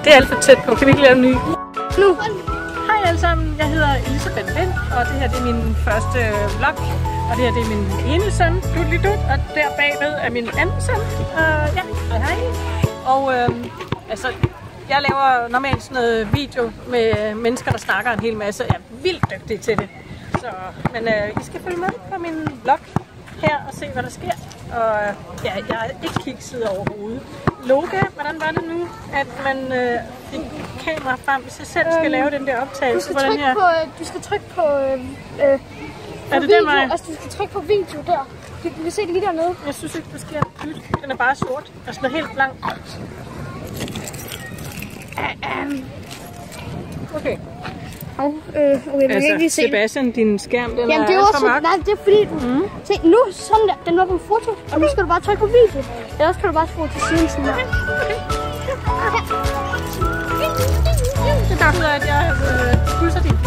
Det er alt for tæt på. Kan vi ikke lave en ny? Nu. Hej alle sammen. Jeg hedder Elisabeth Lind, og det her det er min første vlog. Og det her det er min ene søn, Dudlidut, og der bagved er min anden søn. Ja, hej. Og altså, jeg laver normalt sådan noget video med mennesker, der snakker en hel masse. Jeg er vildt dygtig til det. Så, men I skal følge med på min vlog her og se, hvad der sker. Og ja, jeg er ikke kikset overhovedet. Loga, hvordan var det nu, at man fik kamera frem, hvis jeg selv skal lave den der optagelse? Du skal trykke på er det video. Den vej? Altså, du skal trykke på video der. Du kan se det lige dernede. Jeg synes ikke, der sker nyt. Den er bare sort. Altså, den er helt blank. Okay. Okay, man kan ikke lige se Sebastian, din skærm, den Jamen, det er også nej, det er fordi du... Se, nu sådan der, den var på foto, og nu skal du bare trykke på video. Ellers kan du bare skrue til siden sådan der. Det betyder, at jeg krydser din